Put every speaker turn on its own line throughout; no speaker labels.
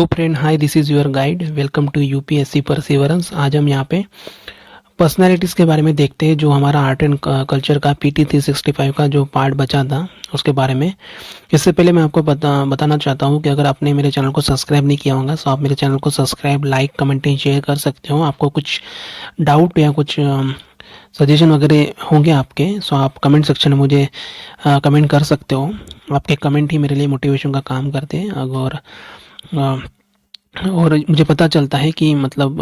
Hello friend, hi, this is your guide. Welcome to UPSC perseverance. आज हम यहाँ पे पर्सनालिटीज़ के बारे में देखते हैं, जो हमारा आर्ट एंड कल्चर का पीटी 365 का जो पार्ट बचा था उसके बारे में। इससे पहले मैं आपको बताना चाहता हूँ कि अगर आपने मेरे चैनल को सब्सक्राइब नहीं किया होगा तो आप मेरे चैनल को सब्सक्राइब, लाइक, कमेंटिंग, शेयर कर सकते हो। आपको कुछ डाउट या कुछ सजेशन वगैरह होंगे आपके, सो आप कमेंट सेक्शन में मुझे कमेंट कर सकते हो। आपके कमेंट ही मेरे लिए मोटिवेशन का काम करते हैं। और मुझे पता चलता है कि मतलब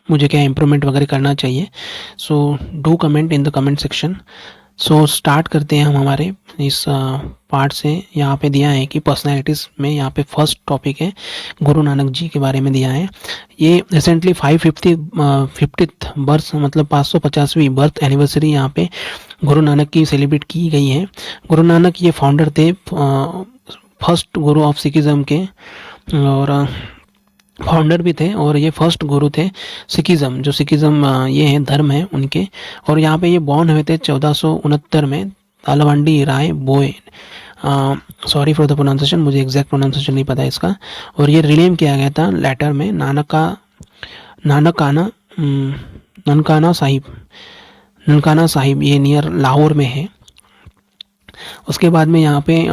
मुझे क्या इम्प्रूवमेंट वगैरह करना चाहिए। So do comment in the comment section. So start करते हैं हम हमारे इस पार्ट से। यहाँ पे दिया है कि पर्सनैलिटीज़ में यहाँ पे फर्स्ट टॉपिक है, गुरु नानक जी के बारे में दिया है। ये रिसेंटली 550th बर्थ मतलब 550वीं बर्थ एनिवर्सरी यहाँ पे गुरु नानक की सेलिब्रेट की गई है। गुरु नानक ये फाउंडर थे, फर्स्ट गुरु ऑफ सिखिज़्म के, और फाउंडर भी थे, और ये फर्स्ट गुरु थे सिखिज़्म। जो सिखिज़्म ये है धर्म है उनके। और यहाँ पे ये बॉर्न हुए थे 1469 में तालवंडी राय बोए। सॉरी फॉर द प्रोनाउंसिएशन, मुझे एग्जैक्ट प्रोनाउंसिएशन नहीं पता इसका। और ये रिनेम किया गया था लेटर में ननकाना साहिब, ये नियर लाहौर में है। उसके बाद में यहाँ पे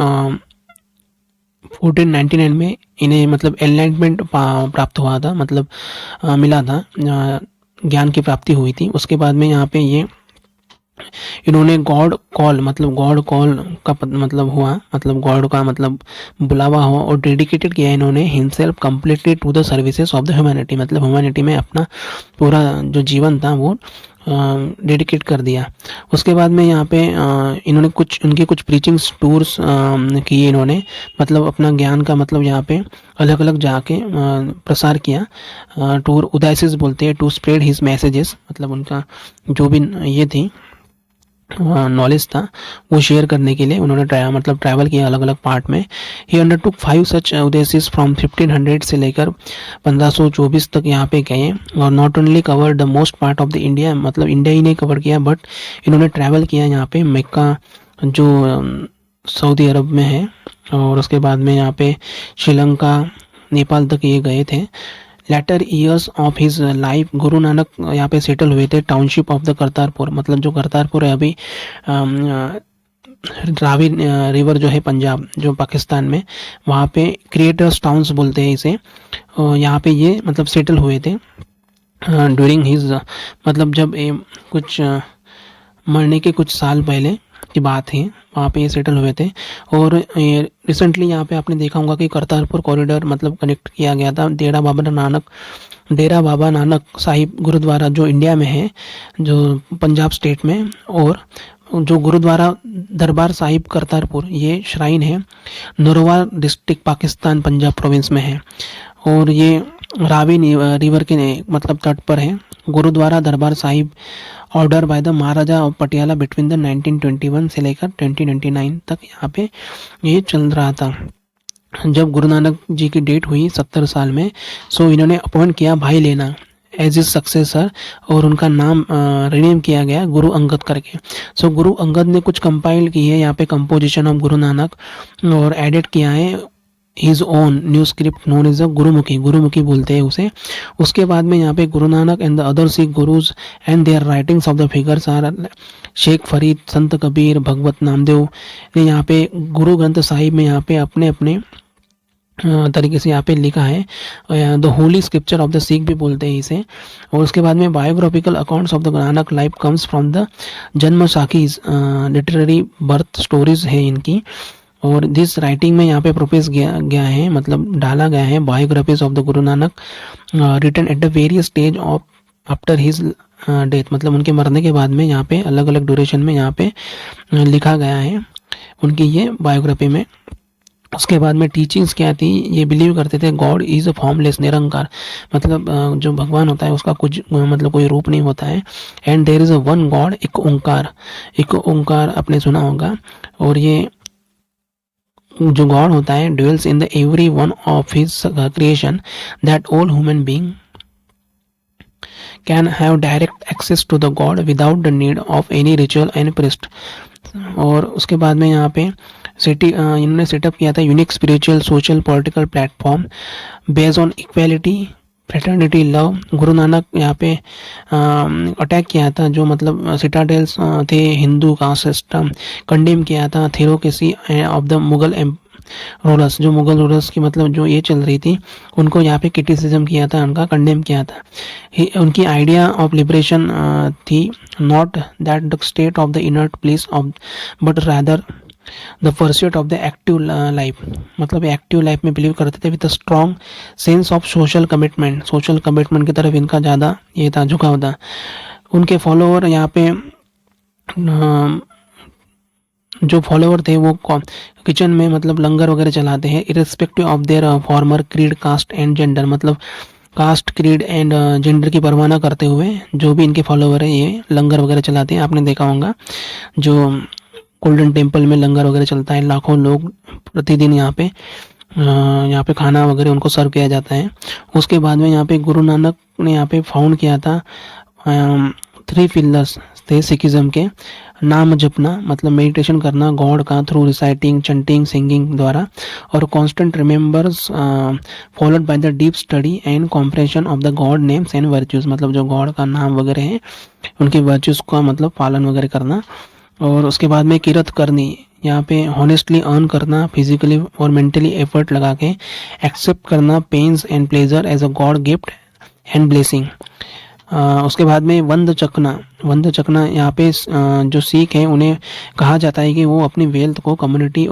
1499 में इन्हें मतलब एनलाइटमेंट प्राप्त हुआ था, मतलब मिला था, ज्ञान की प्राप्ति हुई थी। उसके बाद में यहाँ पे ये इन्होंने गॉड कॉल का मतलब हुआ, मतलब गॉड का मतलब बुलावा हुआ, और डेडिकेटेड किया इन्होंने himself completely to the services of the humanity, मतलब ह्यूमैनिटी में अपना पूरा जो जीवन था वो डेडिकेट कर दिया। उसके बाद में यहाँ पे इन्होंने उनके कुछ प्रीचिंग टूर्स किए इन्होंने, मतलब अपना ज्ञान का मतलब यहाँ पे अलग अलग जाके प्रसार किया। टूर उदासिस बोलते हैं, टू स्प्रेड हिज मैसेजेस, मतलब उनका जो भी ये थी नॉलेज था वो शेयर करने के लिए उन्होंने ट्रैवल किया अलग अलग पार्ट में। ही अंडरटुक 5 सच उदेसिस फ्रॉम 1500 से लेकर 1524 तक यहाँ पे गए, और not only cover the most part of the India, मतलब इंडिया ही नहीं कवर किया, बट इन्होंने ट्रैवल किया यहाँ पे मक्का जो सऊदी अरब में है, और उसके बाद में यहाँ पे श्रीलंका, नेपाल तक ये गए थे। Later years of his life Guru Nanak यहाँ पे सेटल हुए थे टाउनशिप ऑफ द करतारपुर, मतलब जो करतारपुर है अभी रावी रिवर जो है पंजाब जो पाकिस्तान में, वहाँ पे क्रिएटर्स टाउन्स बोलते हैं इसे। यहाँ पे ये मतलब सेटल हुए थे ड्यूरिंग हिज, मतलब जब कुछ मरने के कुछ साल पहले की बात है, वहाँ पे ये सेटल हुए थे। और रिसेंटली यहाँ पे आपने देखा होगा कि करतारपुर कॉरिडोर मतलब कनेक्ट किया गया था डेरा बाबा नानक साहिब गुरुद्वारा जो इंडिया में है, जो पंजाब स्टेट में, और जो गुरुद्वारा दरबार साहिब करतारपुर ये श्राइन है नरवार डिस्ट्रिक्ट पाकिस्तान पंजाब प्रोविंस में है, और ये रावी रिवर के मतलब तट पर है। Gurdwara Darbar Sahib order by the Maharaja of Patiala between the 1921 से लेकर 2029 तक यहाँ पे ये चल रहा था। जब गुरु नानक जी की डेट हुई 70 साल में, सो इन्होंने अपॉइंट किया भाई लेना एज इज सक्सेसर, और उनका नाम रिनेम किया गया गुरु अंगद करके। सो गुरु अंगद ने कुछ कंपाइल की है यहाँ पे कंपोजिशन ऑफ गुरु नानक, और एडिट किया है his own new script known is a Gurmukhi बोलते हैं उसे। उसके बाद में यहाँ पे Guru Nanak and the other Sikh gurus and their writings of the figures are Sheikh Farid, Sant Kabir, भगवत नामदेव ने यहाँ पे गुरु ग्रंथ साहिब में यहाँ पे अपने अपने तरीके से यहाँ पे लिखा है। The Holi scripture of the Sikh भी बोलते हैं इसे। और उसके बाद में biographical accounts of the Nanak life comes from the जन्म साखीज, लिटरेरी बर्थ स्टोरीज है इनकी। और दिस राइटिंग में यहाँ पे प्रोपेस गया है, मतलब डाला गया है biographies of the Guru Nanak written at the various stage of after his death, मतलब उनके मरने के बाद में यहाँ पे अलग अलग ड्यूरेशन में यहाँ पे लिखा गया है उनकी ये बायोग्राफी में। उसके बाद में टीचिंग्स क्या थी, ये बिलीव करते थे गॉड इज़ अ फॉर्मलेस, निरंकार, मतलब जो भगवान होता है उसका कुछ मतलब कोई रूप नहीं होता है। And there is a one God, एक ओंकार आपने सुना होगा। और ये जो गॉड होता है dwells in the every one of his creation, that all human being can have direct access to the God without the need of any ritual and priest. और उसके बाद में यहाँ पे इन्होंने सेटअप किया था unique spiritual social political platform based on equality fraternity love. Guru Nanak यहाँ पे अटैक किया था जो मतलब सिटाडेल्स थे हिंदू कास्ट सिस्टम, कंडेम किया था थेरोक्रेसी ऑफ द मुगल रूलर्स, जो मुगल रूलर्स की मतलब जो ये चल रही थी उनको यहाँ पे क्रिटिसिज्म किया था, उनका कंडेम किया था। उनकी आइडिया ऑफ लिबरेशन थी not that the state of the inert place of but rather the pursuit of the active life, मतलब एक्टिव लाइफ में बिलीव करते थे with a strong sense of social commitment की तरफ इनका ज़्यादा ये था, झुकाव था। उनके फॉलोअर यहाँ पे जो फॉलोअर थे वो किचन में मतलब लंगर वगैरह चलाते हैं irrespective of their former creed caste and gender, मतलब कास्ट क्रीड एंड जेंडर की परवाह न करते हुए जो भी इनके फॉलोअर है ये लंगर वगैरह चलाते हैं। आपने देखा होगा जो गोल्डन टेम्पल में लंगर वगैरह चलता है, लाखों लोग प्रतिदिन यहाँ पे खाना वगैरह उनको सर्व किया जाता है। उसके बाद में यहाँ पे गुरु नानक ने यहाँ पे फाउंड किया था 3 पिलर्स थे सिखिज्म के, नाम जपना मतलब मेडिटेशन करना गॉड का थ्रू रिसाइटिंग चंटिंग सिंगिंग द्वारा, और constant remembers followed by the deep study and compression of the God names and virtues, मतलब जो गॉड का नाम वगैरह है उनके वर्च्यूज का मतलब पालन वगैरह करना। और उसके बाद में किरत करनी, यहाँ पे हॉनेस्टली अर्न करना, फिजिकली और मेंटली एफर्ट लगा के एक्सेप्ट करना pains and pleasure as a God gift and blessing. उसके बाद में वंद चखना यहाँ पे जो सिख हैं उन्हें कहा जाता है कि वो अपनी वेल्थ को कम्युनिटी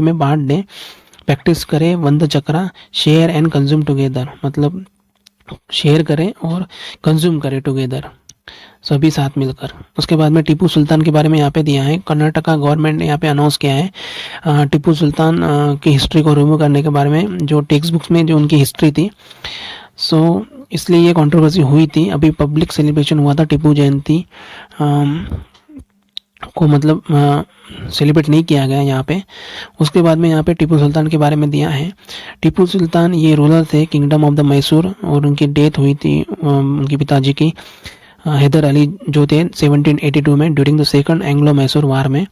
में बांट दें, प्रैक्टिस करें one chakra, share and consume together, मतलब शेयर करें और कंज्यूम करें टुगेदर सभी साथ मिलकर। उसके बाद में टीपू सुल्तान के बारे में यहाँ पे दिया है, कर्नाटका गवर्नमेंट ने यहाँ पे अनाउंस किया है टीपू सुल्तान की हिस्ट्री को रिमूव करने के बारे में, जो टेक्स्ट बुक्स में जो उनकी हिस्ट्री थी। सो इसलिए ये कंट्रोवर्सी हुई थी। अभी पब्लिक सेलिब्रेशन हुआ था टीपू जयंती को मतलब सेलिब्रेट नहीं किया गया यहाँ पे। उसके बाद में यहाँ पे टीपू सुल्तान के बारे में दिया है। टीपू सुल्तान ये रूलर थे किंगडम ऑफ द मैसूर, और उनकी डेथ हुई थी उनके पिताजी की हैदर अली जो थे 1782 में during the second Anglo Mysore war में।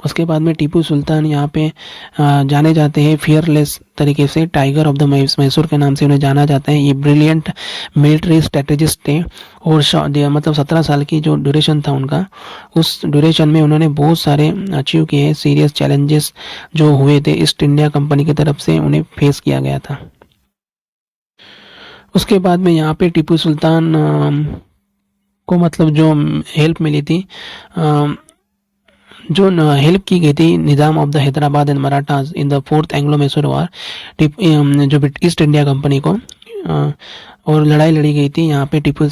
उसके बाद में टीपू सुल्तान यहाँ पे जाने जाते हैं फियरलेस तरीके से, टाइगर ऑफ द मैसूर के नाम से उन्हें जाना जाता है। ये ब्रिलियंट मिलिट्री स्ट्रेटेजिस्ट थे और मतलब 17 साल की जो ड्यूरेशन था उनका, उस ड्यूरेशन में उन्होंने बहुत सारे अचीव किए। सीरियस चैलेंजेस जो हुए थे ईस्ट इंडिया कंपनी की तरफ से उन्हें फेस किया गया था। उसके बाद में यहाँ पे टीपू सुल्तान को मतलब जो हेल्प मिली थी, जो हेल्प की गई थी Nizam of the Hyderabad and Marathas in the 4th Anglo Mysore war, जो ईस्ट इंडिया कंपनी को, और लड़ाई लड़ी गई थी यहाँ पे टीपू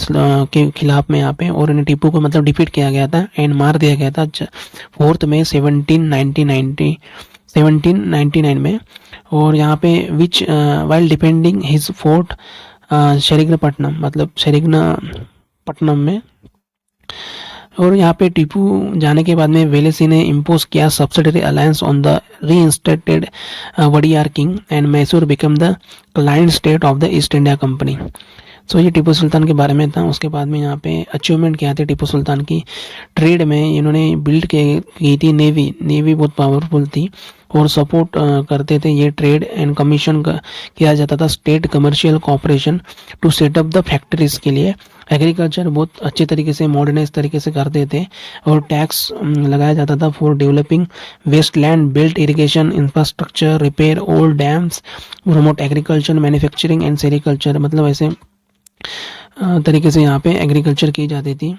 के खिलाफ में यहाँ पे, और इन्हें टीपू को मतलब डिफीट किया गया था एंड मार दिया गया था 4 मई 1799 में। और यहाँ पे विच वाइल डिपेंडिंग हिज फोर्ट शरीगपट्टनम, मतलब शरीगपट्टनम में। और यहाँ पे टीपू जाने के बाद में वेलेसी ने इम्पोज किया subsidiary alliance on the reinstated Wadiyar king and Mysore become the client state of the East India Company. So ये टीपू सुल्तान के बारे में था। उसके बाद में यहाँ पे अचीवमेंट क्या थे टीपू सुल्तान की, ट्रेड में इन्होंने बिल्ड की थी नेवी बहुत पावरफुल थी और सपोर्ट करते थे ये ट्रेड एंड कमीशन किया जाता था state commercial corporation to set up the factories के लिए। एग्रीकल्चर बहुत अच्छे तरीके से मॉडर्नाइज तरीके से करते थे और टैक्स लगाया जाता था for developing waste land, built irrigation infrastructure, repair old dams, promote agriculture manufacturing and sericulture, मतलब ऐसे तरीके से यहाँ पे एग्रीकल्चर की जाती थी,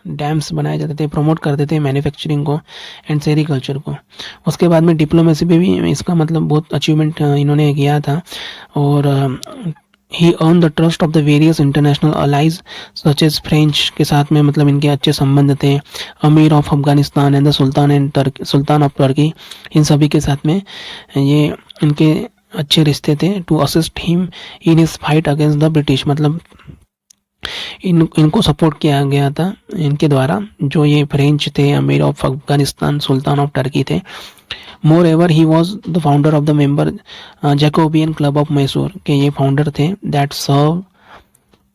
डैम्स बनाए जाते थे, प्रमोट करते थे मैन्युफैक्चरिंग को एंड सेरिकल्चर को। उसके बाद में डिप्लोमेसी पे भी इसका मतलब बहुत अचीवमेंट इन्होंने किया था और he earn the trust of the various international allies such as French के साथ में मतलब इनके अच्छे संबंध थे, Amir of Afghanistan and the sultan of Turkey, इन सभी के साथ में ये इनके अच्छे रिश्ते थे। To assist him in his fight against the British, मतलब इनको सपोर्ट किया गया था इनके द्वारा, जो ये फ्रेंच थे, Amir of Afghanistan, sultan of Turkey थे। Moreover he was the founder of the member Jacobian club of Mysore के ये फाउंडर थे that serve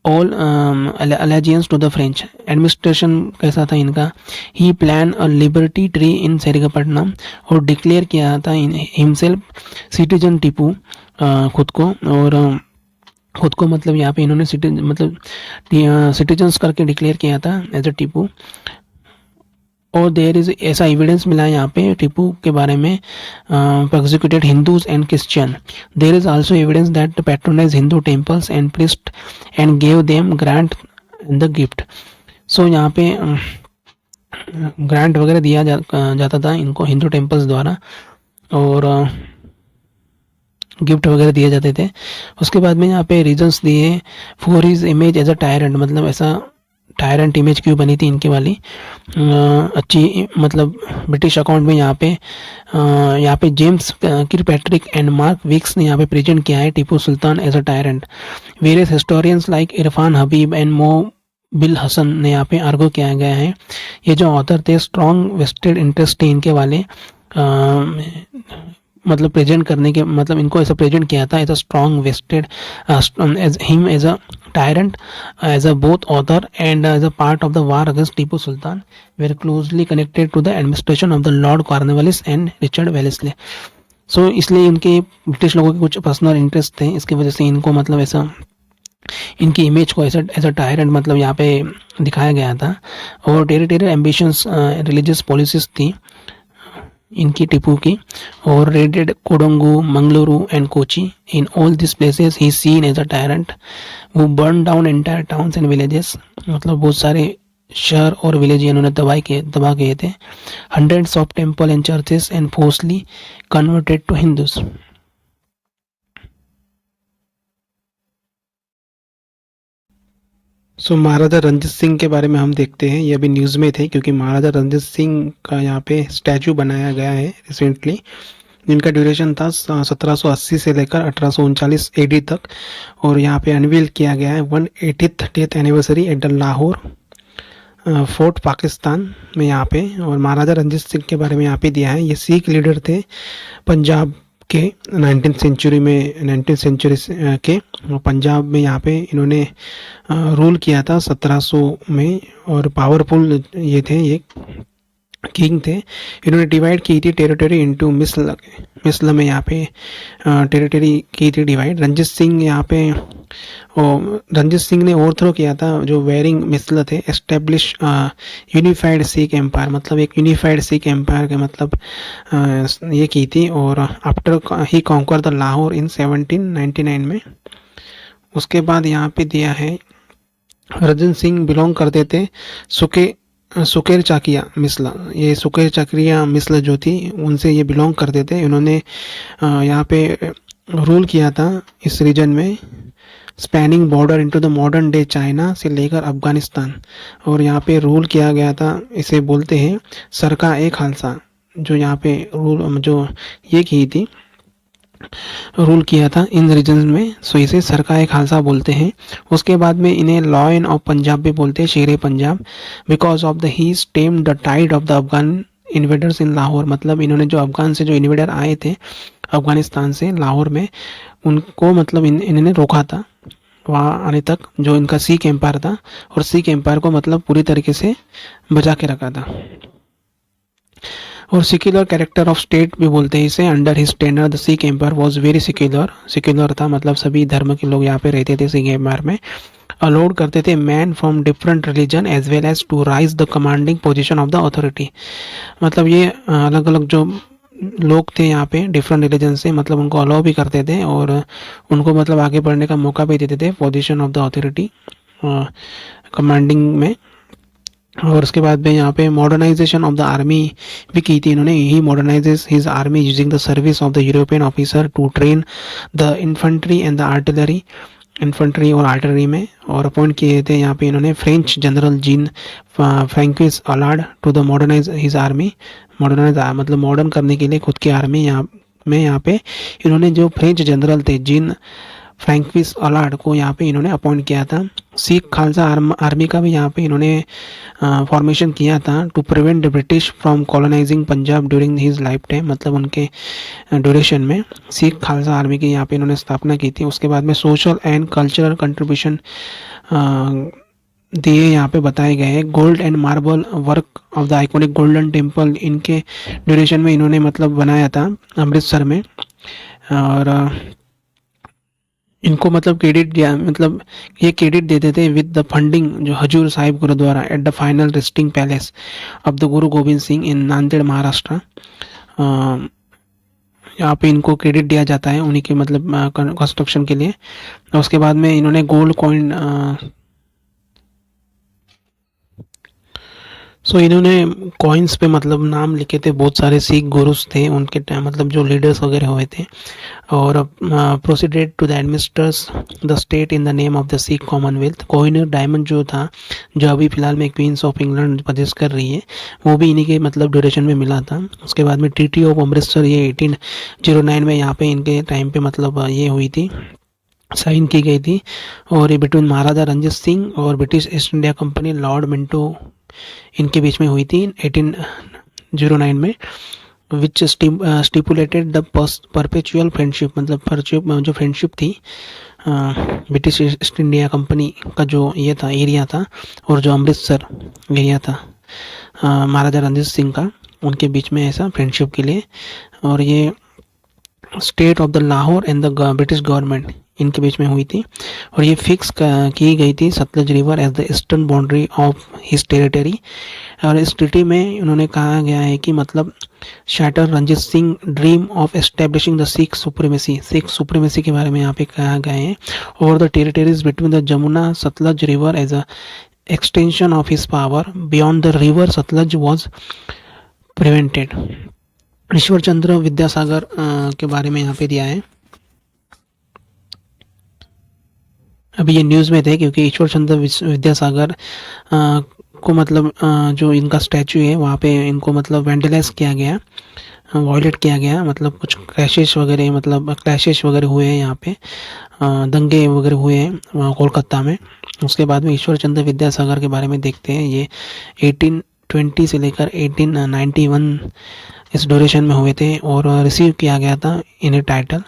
all allegiance to the French. Administration कैसा था इनका, he plan a liberty tree in Seringapatam, और declare किया था हिमसेल्फ सिटीजन टीपू, खुद को, और खुद को मतलब यहाँ पे इन्होंने सिटीजन्स करके डिक्लेयर किया था एज अ टीपू। और देयर इज ऐसा एविडेंस मिला है यहाँ पे टीपू के बारे में, persecuted Hindus and Christian. There is also evidence that patronise Hindu temples and priest and gave them grant in the gift. So यहाँ पे ग्रांट वगैरह दिया जाता था इनको हिंदू टेम्पल्स द्वारा, और गिफ्ट वगैरह दिए जाते थे। उसके बाद में यहाँ पे रीजंस दिए for his image as a tyrant, मतलब ऐसा टायरेंट इमेज क्यों बनी थी इनकी वाली, अच्छी मतलब ब्रिटिश अकाउंट में यहाँ पे James Kirkpatrick and Mark Wilks ने यहाँ पे प्रेजेंट किया है Tipu Sultan as a tyrant. Various historians like Irfan Habib and Mohibbul Hasan ने यहाँ पे आर्गो किया गया है। ये जो ऑथर थे स्ट्रॉन्ग वेस्टेड इंटरेस्ट थे इनके वाले, मतलब प्रेजेंट करने के मतलब इनको ऐसा प्रेजेंट किया था as a strong wasted as him as a tyrant, as a both author and as a part of the war against Tipu Sultan, were closely connected to the administration of the Lord Cornwallis and Richard Wellesley. So इसलिए इनके British लोगों के कुछ personal interest थे, इसकी वजह से इनको मतलब ऐसा इनकी इमेज को ऐसा एज अ टायरेंट मतलब यहाँ पे दिखाया गया था। और टेरिटोरियल एम्बिशंस, रिलीजियस पॉलिसीज थी इनकी टीपू की, और raided Kodagu, Mangaluru and Kochi. In all this places he seen as a tyrant वो burn down entire towns and villages, मतलब बहुत सारे शहर और विलेज इन्होंने तबाह किए थे। Hundreds of temple and churches and forcibly converted to Hindus. So Maharaja Ranjit Singh के बारे में हम देखते हैं, ये अभी न्यूज़ में थे क्योंकि महाराजा रंजीत सिंह का यहाँ पे स्टैचू बनाया गया है रिसेंटली। इनका ड्यूरेशन था 1780 से लेकर 1839 एडी तक, और यहाँ पे अनवील किया गया है 180th death anniversary at the Lahore fort Pakistan में यहाँ पे। और महाराजा रंजीत सिंह के बारे में यहाँ पे दिया है, ये सिख लीडर थे पंजाब के 19th सेंचुरी के, पंजाब में यहाँ पे इन्होंने रूल किया था 1700 में, और पावरफुल ये थे, ये किंग थे। इन्होंने डिवाइड की थी टेरिटरी इनटू मिसल में यहाँ पे टेरिटरी की थी डिवाइड। रंजीत सिंह ने ओवरथ्रो किया था जो वेरिंग मिसल थे, एस्टेब्लिश यूनिफाइड सिख एम्पायर, मतलब एक यूनिफाइड सिख एम्पायर के मतलब ये की थी। और after he conquer the Lahore in 1799 में। उसके बाद यहाँ पे दिया है रंजीत सिंह बिलोंग करते थे सुकेर चाकिया मिसल, ये सुकेर चाकिया मिसल जो थी उनसे ये बिलोंग करते थे। इन्होंने यहाँ पे रूल किया था इस रीजन में, spanning border into the modern day China से लेकर अफगानिस्तान, और यहाँ पे रूल किया गया था, इसे बोलते हैं सरका ए खालसा, जो यहाँ पे रूल जो ये की थी रूल किया था इन रीजन में, सो इसे सरकाए खालसा बोलते हैं। उसके बाद में इन्हें लॉयन ऑफ पंजाब भी बोलते हैं, Shere Punjab, because of the he stem the tide of the Afghan invaders in Lahore, मतलब इन्होंने जो अफगान से जो इन्वेडर आए थे अफगानिस्तान से लाहौर में, उनको मतलब इन्होंने रोका था वहाँ आने तक, जो इनका सिख एम्पायर था, और सिख एम्पायर को मतलब पूरी तरीके से बचा के रखा था। और सिक्युलर कैरेक्टर ऑफ स्टेट भी बोलते हैं इसे। Under his tenure the Sikh empire was very secular था, मतलब सभी धर्म के लोग यहाँ पे रहते थे सिख एम्पायर में। अलाउड करते थे man from different religion as well as to rise the commanding position of the authority, मतलब ये अलग अलग जो लोग थे यहाँ पे डिफरेंट रिलीजन से, मतलब उनको अलाउ भी करते थे और उनको मतलब आगे बढ़ने का मौका भी देते थे position of the authority commanding में। और उसके बाद में यहाँ पे मॉडर्नाइजेशन ऑफ द आर्मी भी की थी इन्होंने। He modernises his army using the service of the European officer to train the infantry and the artillery, infantry और आर्टिलरी में। और अपॉइंट किए थे यहाँ पे इन्होंने French general Jean Francois Allard to the modernise his army, modernise मतलब modern करने के लिए खुद की आर्मी यहाँ पे इन्होंने जो फ्रेंच जनरल थे जीन फ्रैंकविस अलार्ड को यहाँ पे इन्होंने अपॉइंट किया था। सिख खालसा आर्मी का भी यहाँ पे इन्होंने फॉर्मेशन किया था to prevent the British from colonising Punjab during his life time, मतलब उनके ड्यूरेशन में सिख खालसा आर्मी की यहाँ पे इन्होंने स्थापना की थी। उसके बाद में सोशल एंड कल्चरल कंट्रीब्यूशन दिए यहाँ पे बताए गए हैं। Gold and marble work of the iconic golden temple इनके ड्यूरेशन में इन्होंने मतलब बनाया था अमृतसर में। और इनको मतलब क्रेडिट दिया, मतलब ये क्रेडिट देते थे विद द फंडिंग जो Hazur Sahib Gurdwara at the final resting palace of the Guru Gobind Singh इन नांदेड़ महाराष्ट्र। यहाँ पे इनको क्रेडिट दिया जाता है उन्हीं के मतलब कंस्ट्रक्शन के लिए। उसके बाद में इन्होंने गोल्ड कॉइन इन्होंने कॉइन्स पे मतलब नाम लिखे थे, बहुत सारे सिख गुरुस थे उनके टाइम, मतलब जो लीडर्स वगैरह हुए थे। और proceeded to the administers the state in the name of the Sikh commonwealth. Kohinoor diamond जो था, जो अभी फिलहाल में क्वींस ऑफ इंग्लैंड पजेस कर रही है, वो भी इन्हीं के मतलब ड्यूरेशन में मिला था। उसके बाद में ट्रीटी ऑफ अमृतसर ये 1809 में यहाँ पे इनके टाइम पे मतलब ये हुई थी, साइन की गई थी। और ये बिटवीन महाराजा रंजीत सिंह और British east India company Lord Minto इनके बीच में हुई थी 1809 में, विच स्टिपुलेटेड द परपेचुअल फ्रेंडशिप, मतलब जो फ्रेंडशिप थी ब्रिटिश ईस्ट इंडिया कंपनी का जो ये था एरिया था, और जो अमृतसर एरिया था महाराजा रंजीत सिंह का, उनके बीच में ऐसा फ्रेंडशिप के लिए। और ये state of the Lahore and the British government इनके बीच में हुई थी। और ये फिक्स की गई थी Sutlej river as the eastern boundary of his territory. और इस ट्रीटी में उन्होंने कहा गया है कि मतलब shatter Ranjit Singh dream of establishing the Sikh supremacy के बारे में यहाँ पे कहा गया है। और the territories between the Jamuna Sutlej river as a extension of his power beyond the river Sutlej was prevented. Ishwar Chandra Vidyasagar के बारे में यहाँ पे दिया है। अभी ये न्यूज़ में थे क्योंकि ईश्वर चंद्र विद्यासागर को मतलब जो इनका स्टैचू है वहाँ पे इनको मतलब वेंडलाइज किया गया, वॉयलेट किया गया, मतलब कुछ क्लैशेस वगैरह हुए हैं यहाँ पे, दंगे वगैरह हुए हैं कोलकाता में। उसके बाद में ईश्वर चंद्र विद्यासागर के बारे में देखते हैं। ये 1820 से लेकर 1891 इस ड्यूरेशन में हुए थे। और रिसीव किया गया था, इन्हें टाइटल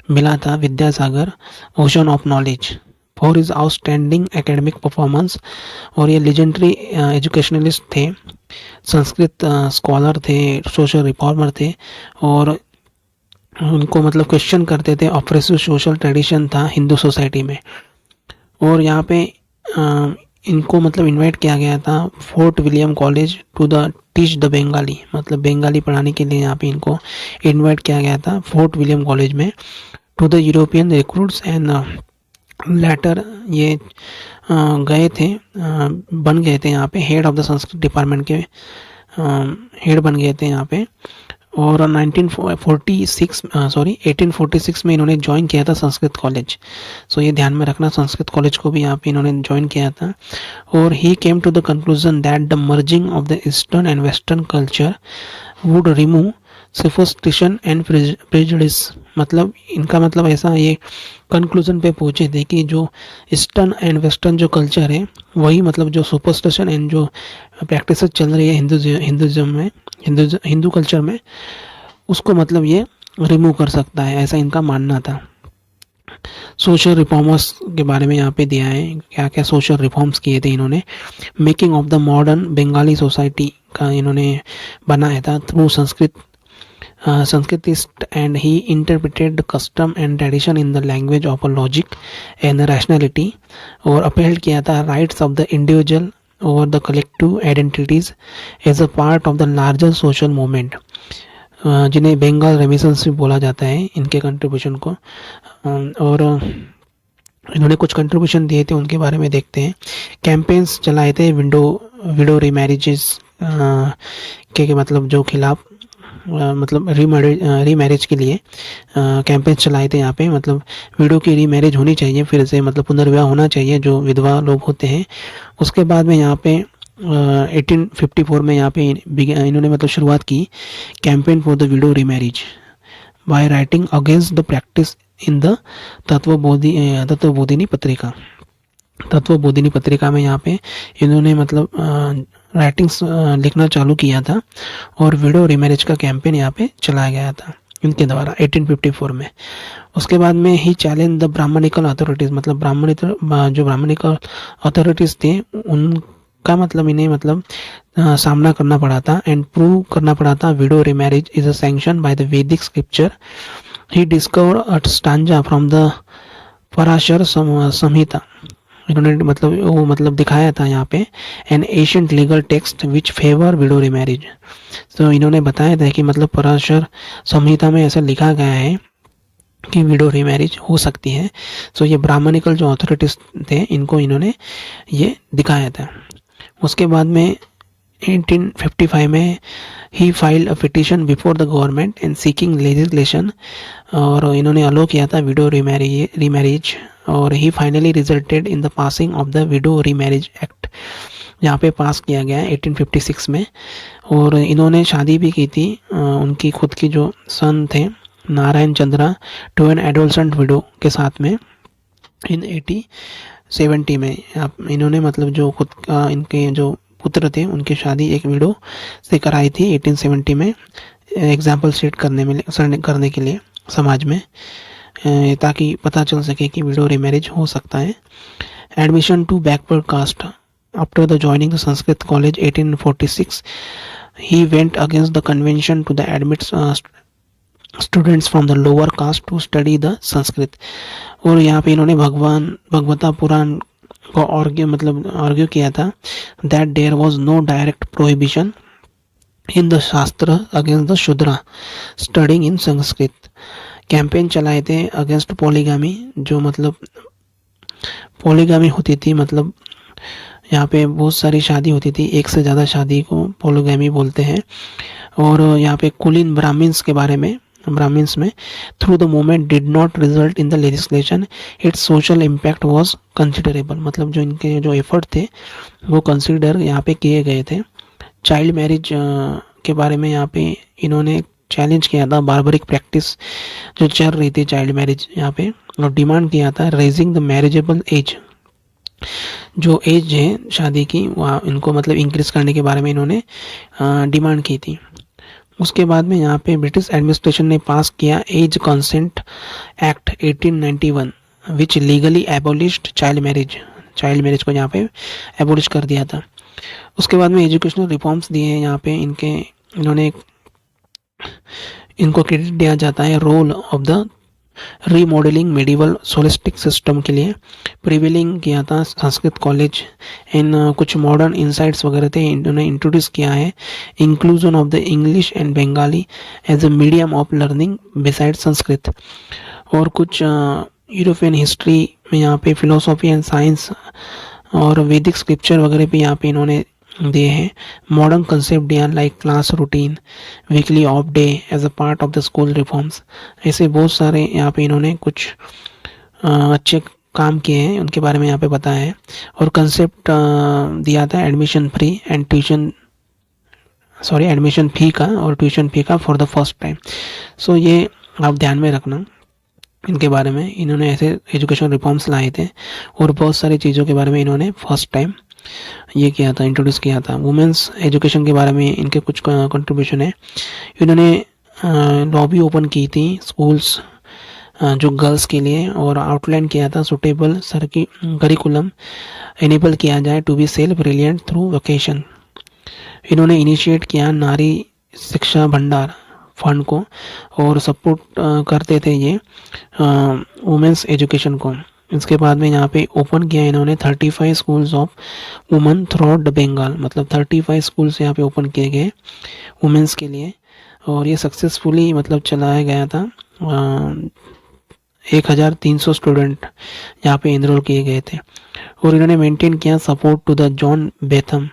मिला था Vidyasagar ocean of knowledge for his outstanding academic performance. और ये लेजेंडरी एजुकेशनलिस्ट थे, संस्कृत स्कॉलर थे, सोशल रिफॉर्मर थे। और उनको मतलब क्वेश्चन करते थे ऑप्रेसिव सोशल ट्रेडिशन था हिंदू सोसाइटी में। और यहाँ पे इनको मतलब इनवाइट किया गया था fort William college to the teach the Bengali, मतलब बंगाली पढ़ाने के लिए यहाँ पे इनको इनवाइट किया गया था फोर्ट विलियम कॉलेज में to the European recruits. And later ये गए थे, बन गए थे यहाँ पे head of the Sanskrit department के हेड बन गए थे यहाँ पे। और 1846 में इन्होंने ज्वाइन किया था संस्कृत कॉलेज। सो ये ध्यान में रखना, संस्कृत कॉलेज को भी यहाँ पे इन्होंने ज्वाइन किया था। और he came to the conclusion that the merging of the eastern and western culture would remove superstition and prejudice, मतलब इनका मतलब ऐसा ये कंक्लूजन पे पहुंचे थे कि जो ईस्टर्न एंड वेस्टर्न जो कल्चर है वही मतलब जो सुपरस्टिशन एंड जो प्रैक्टिस चल रही है हिंदुज़म में, हिंदू कल्चर में, उसको मतलब ये रिमूव कर सकता है, ऐसा इनका मानना था। सोशल रिफॉर्मर्स के बारे में यहाँ पे दिया है, क्या क्या सोशल रिफॉर्म्स किए थे इन्होंने। Making of the modern Bengali society का इन्होंने बनाया था through Sanskritist, and he interpreted custom and tradition in the language of a logic and rationality. और अपहेल्ड किया था rights of the individual over the collective identities as a part of the larger social movement, जिन्हें बंगाल रेमिसेंस भी बोला जाता है इनके contribution को। और इन्होंने कुछ कंट्रीब्यूशन दिए थे, उनके बारे में देखते हैं। कैंपेन्स चलाए थे विडो रीमैरिजेस के मतलब जो खिलाफ मतलब रीमैरिज के लिए कैंपेन्स चलाए थे यहाँ पे, मतलब विडो की रीमैरिज होनी चाहिए, फिर से मतलब पुनर्विवाह होना चाहिए जो विधवा लोग होते हैं। उसके बाद में यहाँ पे 1854 में यहाँ पे इन्होंने मतलब शुरुआत की campaign for the widow remarriage by writing against the practice in the Tattvabodhini पत्रिका। तत्वबोधिनी पत्रिका में यहाँ पे इन्होंने मतलब राइटिंग्स लिखना चालू किया था और विडो रीमैरिज का कैंपेन यहाँ पे चलाया गया था इनके द्वारा 1854 में। उसके बाद में ही चैलेंज द ब्राह्मणिकल अथॉरिटीज़, मतलब जो ब्राह्मणिकल अथॉरिटीज़ थे उनका मतलब इन्हें मतलब सामना करना पड़ा था एंड प्रूव करना पड़ा था widow remarriage is a sanction by the Vedic scripture. He discovered a stanza from the Parashara Samhita. इन्होंने मतलब दिखाया था यहाँ पे an ancient legal text which favour widow remarriage. तो इन्होंने बताया था कि मतलब पराशर संहिता में ऐसा लिखा गया है कि विडो रीमैरिज हो सकती है। सो ये ब्राह्मणिकल जो अथॉरिटीज थे इनको इन्होंने ये दिखाया था। उसके बाद में 1855 में he file a petition before the government and seeking legislation, और इन्होंने अलो किया था विडो रीमैरिज और he finally resulted in the passing of the widow remarriage act. यहाँ पे पास किया गया 1856 में। और इन्होंने शादी भी की थी उनकी खुद की जो सन थे Narayan Chandra to an adolescent widow के साथ में इन 1870 में। इन्होंने मतलब जो खुद इनके जो पुत्र थे उनकी शादी एक विडो से कराई थी 1870 में, एग्जाम्पल सेट करने के लिए समाज में, ताकि पता चल सके कि विडो रीमैरिज हो सकता है। Admission to backward caste after the joining the Sanskrit college 1846 he went against the convention to the admit students from the lower caste to study the Sanskrit. और यहाँ पे इन्होंने भगवता पुराण को आर्ग्यू किया था that there was no direct prohibition in the shastra against the Shudra studying in Sanskrit. Campaign चलाए थे अगेंस्ट पॉलीगामी, जो मतलब पॉलीगामी होती थी, मतलब यहाँ पे बहुत सारी शादी होती थी, एक से ज़्यादा शादी को पॉलीगामी बोलते हैं। और यहाँ पे कुलीन ब्राह्मण्स में through the movement did not result in the legislation, it's social impact was considerable. मतलब जो इनके जो एफर्ट थे वो कंसिडर यहाँ पे किए गए थे। चाइल्ड मैरिज के बारे में यहाँ पे इन्होंने चैलेंज किया था बार्बरिक प्रैक्टिस जो चल रही थी चाइल्ड मैरिज यहाँ पे, और डिमांड किया था रेजिंग द मैरिजेबल एज, जो एज है शादी की वहाँ इनको मतलब इंक्रीज करने के बारे में इन्होंने डिमांड की थी। उसके बाद में यहाँ पे ब्रिटिश एडमिनिस्ट्रेशन ने पास किया एज कंसेंट एक्ट 1891 विच लीगली एबोलिश्ड चाइल्ड मैरिज को यहाँ पे एबोलिश कर दिया था। उसके बाद में एजुकेशनल रिफॉर्म्स दिए हैं यहाँ पे इनको क्रेडिट दिया जाता है role of the remodelling medieval scholastic system के लिए प्रिवेलिंग किया था संस्कृत कॉलेज इन कुछ मॉडर्न इंसाइट्स वगैरह थे इन्होंने इंट्रोड्यूस किया है। Inclusion of the English and Bengali as a medium of learning beside Sanskrit, और कुछ यूरोपियन हिस्ट्री में यहाँ पे फिलोसॉफी एंड साइंस और वैदिक स्क्रिप्चर वगैरह भी यहाँ पे इन्होंने दिए हैं। मॉडर्न कंसेप्ट दिया like class routine, weekly off day as a part of the school reforms. ऐसे बहुत सारे यहाँ पे इन्होंने कुछ अच्छे काम किए हैं उनके बारे में यहाँ पे बताया है। और कंसेप्ट दिया था एडमिशन फी का और ट्यूशन फी का फॉर द फर्स्ट टाइम। सो ये आप ध्यान में रखना इनके बारे में। इन्होंने ऐसे एजुकेशन रिफॉर्म्स लाए थे और बहुत सारी चीज़ों के बारे में इन्होंने फर्स्ट टाइम ये किया था, इंट्रोड्यूस किया था। वुमेंस एजुकेशन के बारे में इनके कुछ कंट्रीब्यूशन है। इन्होंने लॉबी ओपन की थी स्कूल्स जो गर्ल्स के लिए, और आउटलाइन किया था सुटेबल करिकुलम इनेबल किया जाए to be self reliant through vocation. इन्होंने इनिशिएट किया नारी शिक्षा भंडार फंड को और सपोर्ट करते थे ये वुमेंस एजुकेशन को। इसके बाद में यहाँ पे ओपन किया इन्होंने 35 schools of women through the Bengal, मतलब 35 स्कूल्स यहाँ पे ओपन किए गए वुमेंस के लिए, और ये सक्सेसफुली मतलब चलाया गया था। 1300 स्टूडेंट यहाँ पे इनरोल किए गए थे। और इन्होंने मेंटेन किया support to the John Bethune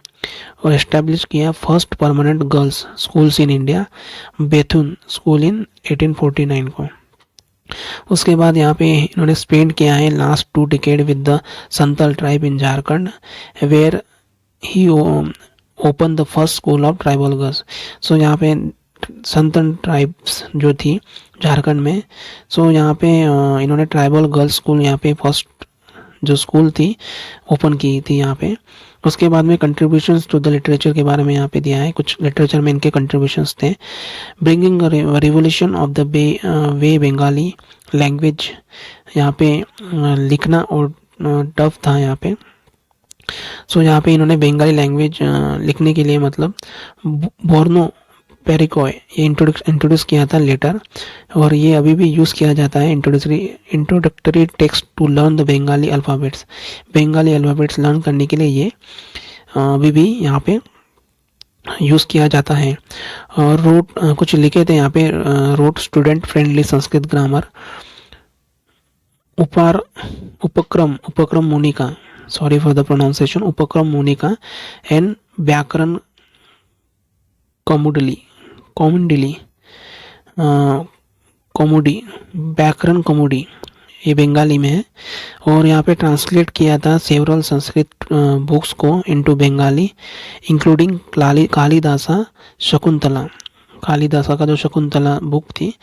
और एस्टेब्लिश किया first permanent girls schools in India, Bethune school in 1849 को। उसके बाद यहाँ पे इन्होंने स्पेंड किया है last 2 decade with the Santal tribe in Jharkhand where he open the first school of tribal girls. So यहाँ पे संतन ट्राइब्स जो थी झारखंड में। सो यहाँ पे इन्होंने ट्राइबल गर्ल्स स्कूल यहाँ पे फर्स्ट जो स्कूल थी ओपन की थी यहाँ पे। उसके बाद में कंट्रीब्यूशंस टू द लिटरेचर के बारे में यहाँ पे दिया है, कुछ लिटरेचर में इनके कंट्रीब्यूशंस थे। Bringing revolution of the way Bengali language, यहाँ पे लिखना और टफ था यहाँ पे। सो यहाँ पे इन्होंने बंगाली लैंग्वेज लिखने के लिए मतलब बोर्नो पेरिकोय ये इंट्रोड्यूस किया था लेटर, और ये अभी भी यूज़ किया जाता है introductory text to learn the Bengali alphabets. Bengali alphabets learn करने के लिए ये अभी भी यहाँ पे यूज़ किया जाता है। और रोट कुछ लिखे थे यहाँ पे, wrote student friendly Sanskrit grammar, Upakramanika, sorry for the pronunciation, Upakramanika and व्याकरण कौमुदी व्याकरण कौमुदी, ये बंगाली में है। और यहाँ पे ट्रांसलेट किया था सेवरल संस्कृत बुक्स को इनटू बंगाली इंक्लूडिंग कालिदासा शकुंतला, कालिदासा का जो शकुंतला बुक थी।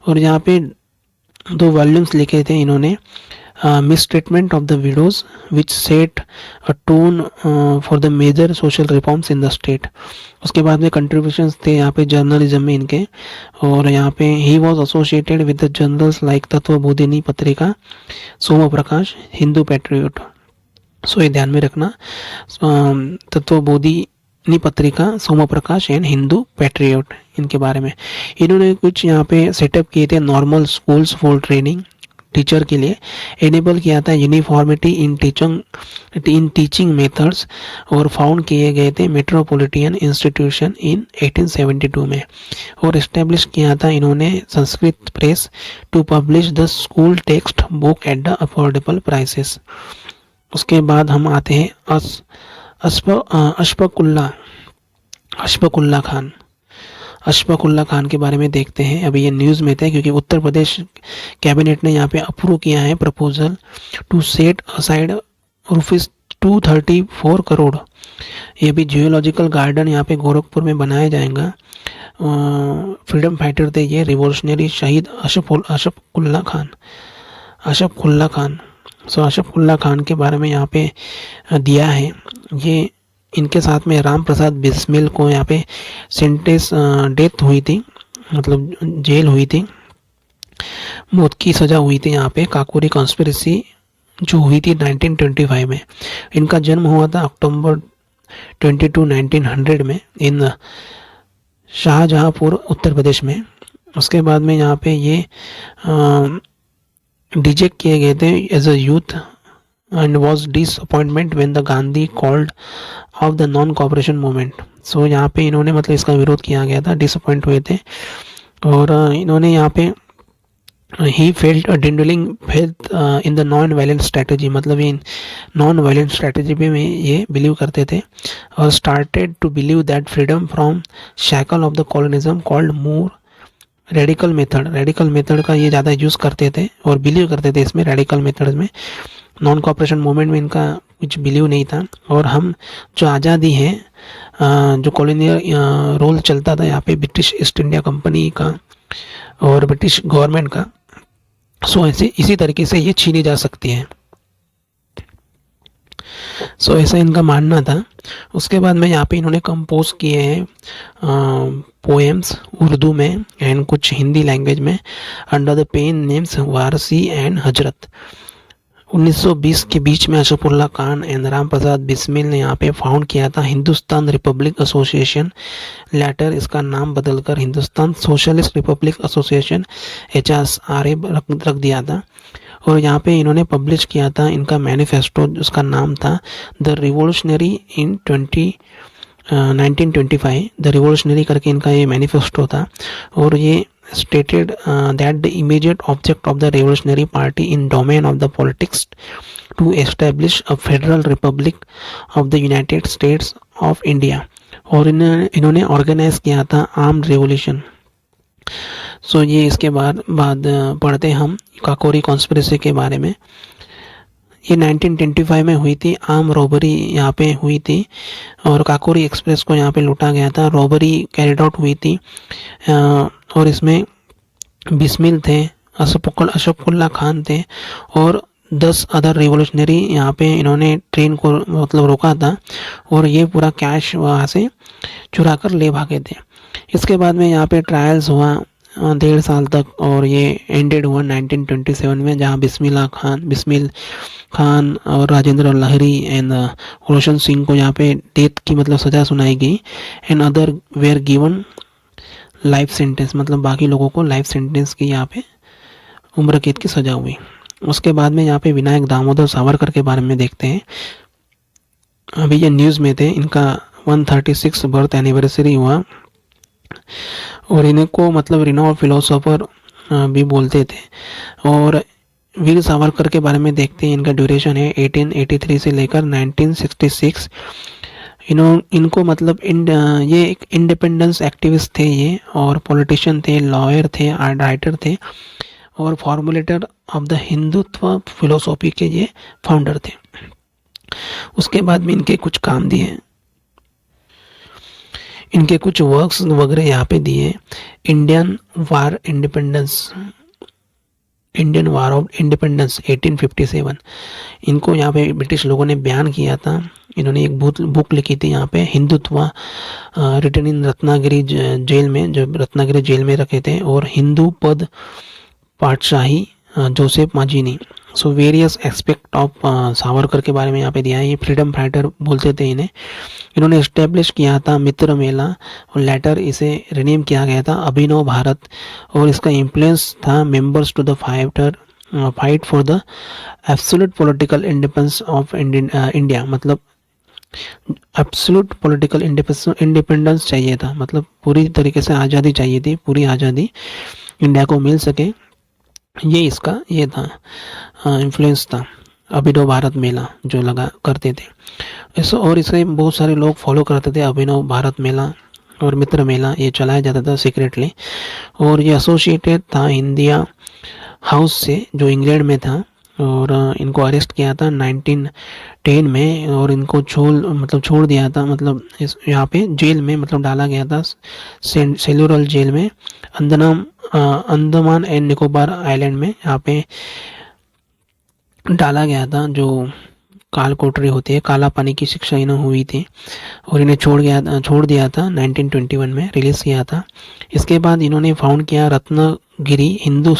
और यहाँ पे 2 वॉल्यूम्स लिखे थे इन्होंने, mistreatment of the widows which set a tone for the major social reforms in the state. उसके बाद में कंट्रीब्यूशंस थे यहाँ पे जर्नलिज्म में इनके, और यहाँ पे he was associated with the journals like Tattvabodhini पत्रिका, सोम प्रकाश, हिंदू पैट्रियट। सो ये ध्यान में रखना, तत्वबोधिनी पत्रिका, सोम प्रकाश एंड हिंदू पैट्रियट, इनके बारे में। इन्होंने कुछ यहाँ पे सेटअप किए थे normal schools for training teacher के लिए, एनेबल किया था यूनिफॉर्मिटी इन टीचिंग मेथड्स, और फाउंड किए गए थे मेट्रोपॉलिटन इंस्टीट्यूशन इन 1872 में। और इस्टेब्लिश किया था इन्होंने Sanskrit press to publish the school text book at the affordable prices. उसके बाद हम आते हैं अशफाकुल्ला खान के बारे में देखते हैं। अभी ये न्यूज़ में थे क्योंकि उत्तर प्रदेश कैबिनेट ने यहाँ पे अप्रूव किया है proposal to set aside ₹234 crore. ये भी जियोलॉजिकल गार्डन यहाँ पे गोरखपुर में बनाया जाएगा। फ्रीडम फाइटर थे ये, रिवॉल्यूशनरी शहीद अशफाकुल्ला खान। सो अशफाकुल्ला खान के बारे में यहाँ पे दिया है। ये इनके साथ में राम प्रसाद बिस्मिल को यहाँ पे सेंटेंस डेथ हुई थी, मतलब जेल हुई थी, मौत की सज़ा हुई थी यहाँ पे काकोरी कॉन्स्पिरेसी जो हुई थी 1925 में। इनका जन्म हुआ था अक्टूबर 22, 1900 में इन शाहजहाँपुर उत्तर प्रदेश में। उसके बाद में यहाँ पे ये डिजेक्ट किए गए थे as a youth and was disappointment when the Gandhi called of the non-cooperation movement। so यहाँ पे इन्होंने मतलब इसका विरोध किया गया था, डिसअपॉइंट हुए थे। और इन्होंने यहाँ पे he felt dwindling faith in the non violent strategy, मतलब ये नॉन वायलेंट स्ट्रेटजी में ये बिलीव करते थे। और started to believe that freedom from shackle of the colonialism called more radical method का ये ज़्यादा यूज़ करते थे और बिलीव करते थे इसमें, रेडिकल मेथड में। नॉन कॉपरेशन मूवमेंट में इनका कुछ बिलीव नहीं था। और हम जो आज़ादी है, जो कॉलोनियल रोल चलता था यहाँ पे ब्रिटिश ईस्ट इंडिया कंपनी का और ब्रिटिश गवर्नमेंट का, सो ऐसे इसी तरीके से ये छीनी जा सकती है। सो ऐसा इनका मानना था। उसके बाद में यहाँ पे इन्होंने कंपोज किए हैं पोएम्स उर्दू में एंड कुछ हिंदी लैंग्वेज में under the pen names Warsi and Hazrat. 1920 के बीच में अशफाकुल्ला खान एंड राम प्रसाद बिस्मिल ने यहाँ पे फाउंड किया था हिंदुस्तान रिपब्लिक एसोसिएशन। लेटर इसका नाम बदलकर Hindustan socialist Republic association HSRA रख दिया था। और यहाँ पे इन्होंने पब्लिश किया था इनका मैनिफेस्टो, उसका नाम था the revolutionary in 1925। The revolutionary करके इनका ये मैनिफेस्टो था। और ये stated that the immediate object of the revolutionary party in domain of the politics to establish a federal republic of the United States of India। और इन्होंने organise किया था आर्म्ड रेवोल्यूशन। सो ये इसके बाद पढ़ते हम काकोरी कॉन्स्पिरेसी के बारे में। ये 1925 में हुई थी। आर्म रॉबरी यहाँ पे हुई थी और काकोरी एक्सप्रेस को यहाँ पे लूटा गया था। रॉबरी कैरिड आउट हुई थी और इसमें बिस्मिल थे, अशफाकुल्ला खान थे और 10 अदर रिवोल्यूशनरी यहाँ पे इन्होंने ट्रेन को मतलब रोका था और ये पूरा कैश वहाँ से चुरा कर ले भागे थे। इसके बाद में यहाँ पे ट्रायल्स हुआ 1.5 साल तक और ये एंडेड हुआ 1927 में, जहाँ बिस्मिल खान और राजेंद्र लाहिरी एंड रोशन सिंह को यहाँ पे डेथ की मतलब सज़ा सुनाई गई and other were given life sentence, मतलब बाकी लोगों को लाइफ सेंटेंस की यहाँ पे उम्र कैद की सज़ा हुई। उसके बाद में यहाँ पे विनायक दामोदर सावरकर के बारे में देखते हैं। अभी ये न्यूज़ में थे, इनका 136 बर्थ एनिवर्सरी हुआ और इनको मतलब रिनाउंड फिलोसोफर भी बोलते थे। और वीर सावरकर के बारे में देखते हैं, इनका ड्यूरेशन है 1883 से लेकर 1966। इनको मतलब ये एक इंडिपेंडेंस एक्टिविस्ट थे ये, और पॉलिटिशियन थे, लॉयर थे, राइटर थे और फॉर्मुलेटर ऑफ द हिंदुत्व फिलोसॉफी के ये फाउंडर थे। उसके बाद में इनके कुछ काम दिए, इनके कुछ वर्क्स वगैरह यहाँ पे दिए। इंडियन वार ऑफ इंडिपेंडेंस 1857, इनको यहाँ पे ब्रिटिश लोगों ने बैन किया था। इन्होंने एक बुक लिखी थी यहाँ पे, Hindutva, written in Ratnagiri jail में, जब रत्नागिरी जेल में रखे थे, और Hindu Pad Padshahi Joseph Mazzini. So various aspect of Savarkar के बारे में यहाँ पे दिया है। ये फ्रीडम फाइटर बोलते थे इन्हें। इन्होंने इस्टेब्लिश किया था मित्र मेला और लेटर इसे रिनेम किया गया था अभिनव भारत, और इसका इन्फ्लुएंस था members to the fight for the absolute political independence of India, मतलब एब्सोल्यूट पॉलिटिकल इंडिपेंडेंस चाहिए था, मतलब पूरी तरीके से आज़ादी चाहिए थी, पूरी आज़ादी इंडिया को मिल सके। ये इसका ये था इन्फ्लुएंस था, अभिनव भारत मेला जो लगा करते थे और इसे बहुत सारे लोग फॉलो करते थे। अभिनव भारत मेला और मित्र मेला ये चलाया जाता था सीक्रेटली, और ये एसोसिएटेड था इंडिया हाउस से जो इंग्लैंड में था, और इनको अरेस्ट किया था 1910 में और इनको छोड़ दिया था, मतलब इस यहाँ पे जेल में मतलब डाला गया था, सेलुरल जेल में, अंडमान एंड निकोबार आइलैंड में यहाँ पे डाला गया था, जो काल कोठरी होती है, काला पानी की शिक्षा इन्हें हुई थी और इन्हें छोड़ दिया था 1921 में, रिलीज़ किया था। इसके बाद इन्होंने फाउंड किया रत्नागिरी हिंदू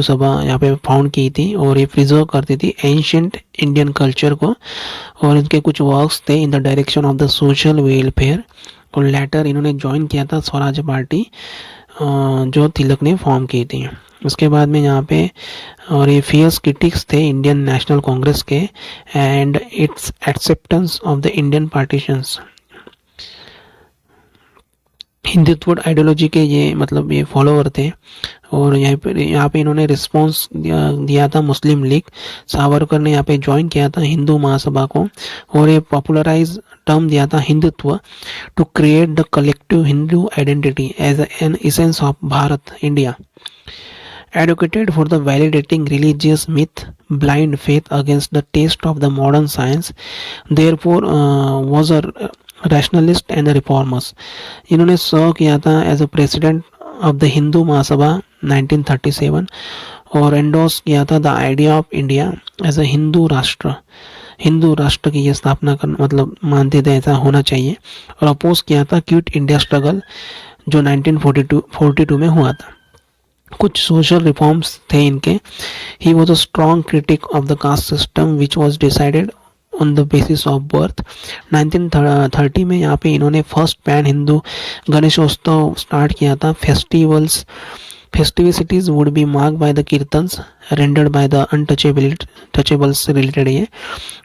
सभा यहाँ पे फाउंड की थी, और ये प्रिजर्व करती थी एंशिएंट इंडियन कल्चर को, और इनके कुछ वर्क्स थे in the direction of the social welfare. और लेटर इन्होंने ज्वाइन किया था स्वराज पार्टी जो तिलक ने फॉर्म की थी। उसके बाद में यहाँ पे और ये फियर्स क्रिटिक्स थे इंडियन नेशनल कांग्रेस के and it's acceptance of the Indian partitions. Hindutva ideology के ये मतलब ये फॉलोवर थे, और यहाँ पे इन्होंने रिस्पांस दिया था मुस्लिम लीग। सावरकर ने यहाँ पे ज्वाइन किया था हिंदू महासभा को, और ये पॉपुलराइज टर्म दिया था Hindutva to create the collective Hindu identity as an essence of Bharat India, advocated for the validating religious myth, blind faith against the taste of the modern science, therefore was a rationalist and a reformers। इन्होंने serve किया था as a president of the Hindu Mahasabha 1937, और endorse किया था the idea of India as a Hindu Rashtra की ये स्थापना कर मतलब मानते थे ऐसा होना चाहिए, और अपोज किया था क्विट इंडिया स्ट्रगल जो 1942 में हुआ था। कुछ सोशल रिफॉर्म्स थे इनके। He was a strong critic of the caste system which was decided on the basis of birth. 1930 में यहाँ पे इन्होंने first pan Hindu Ganeshotsav start किया था। Festivities would be mark by the kirtans rendered by the untouchables से related ये।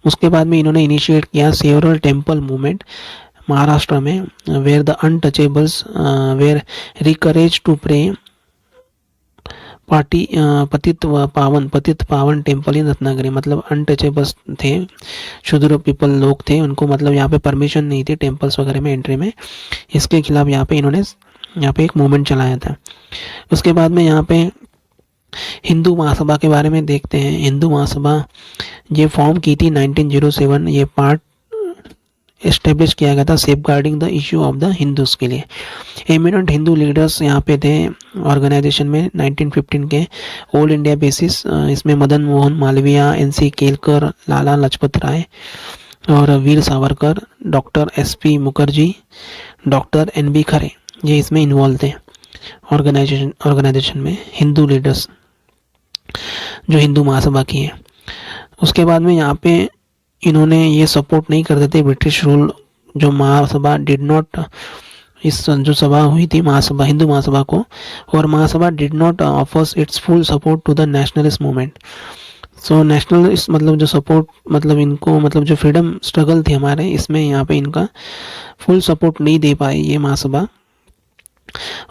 उसके बाद में इन्होंने इनिशिएट किया सेवरल टेम्पल मूवमेंट महाराष्ट्र में, वेयर द अनटचेबल्स वेयर रिकरेज to pray Patit Pavan temple in Ratnagiri, मतलब अनटचेबल्स थे, शूद्र पीपल लोग थे, उनको मतलब यहाँ पे परमिशन नहीं थी टेम्पल्स वगैरह में एंट्री में। इसके खिलाफ यहाँ पे इन्होंने यहाँ पे एक मूवमेंट चलाया था। उसके बाद में यहाँ पे हिंदू महासभा के बारे में देखते हैं। हिंदू महासभा ये फॉर्म की थी 1907। ये पार्ट एस्टेब्लिश किया गया था safeguarding the issue of the Hindus के लिए। एमिनेंट हिंदू लीडर्स यहाँ पे थे ऑर्गेनाइजेशन में 1915 के ऑल इंडिया बेसिस। इसमें मदन मोहन मालवीय, NC केलकर, लाला लाजपत राय और Veer Savarkar, doctor SP Mukherjee, doctor NB Khare, ये इसमें इन्वॉल्व थे ऑर्गेनाइजेशन में हिंदू लीडर्स जो हिंदू महासभा की है। उसके बाद में यहाँ पे इन्होंने ये सपोर्ट नहीं करते थे ब्रिटिश रूल। जो महासभा डिड नॉट, इस जो सभा हुई थी महासभा, हिंदू महासभा को, और Mahasabha did not offers its full support to the nationalist movement. So nationalist मतलब जो सपोर्ट, मतलब इनको, मतलब जो फ्रीडम स्ट्रगल थी हमारे, इसमें यहाँ पे इनका फुल सपोर्ट नहीं दे पाई ये महासभा,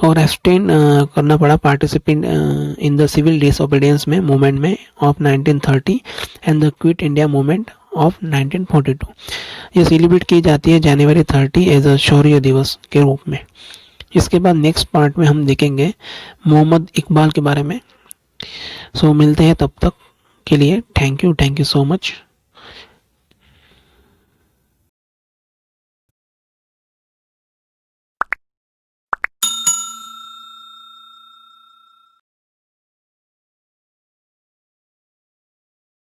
और एब्सटेन करना पड़ा participant in the civil disobedience में मूवमेंट में of 1930 and the quit India movement of 1942। ये सेलिब्रेट की जाती है जनवरी 30 एज अ शौर्य दिवस के रूप में। इसके बाद नेक्स्ट पार्ट में हम देखेंगे मोहम्मद इकबाल के बारे में। सो मिलते हैं, तब तक के लिए थैंक यू सो मच।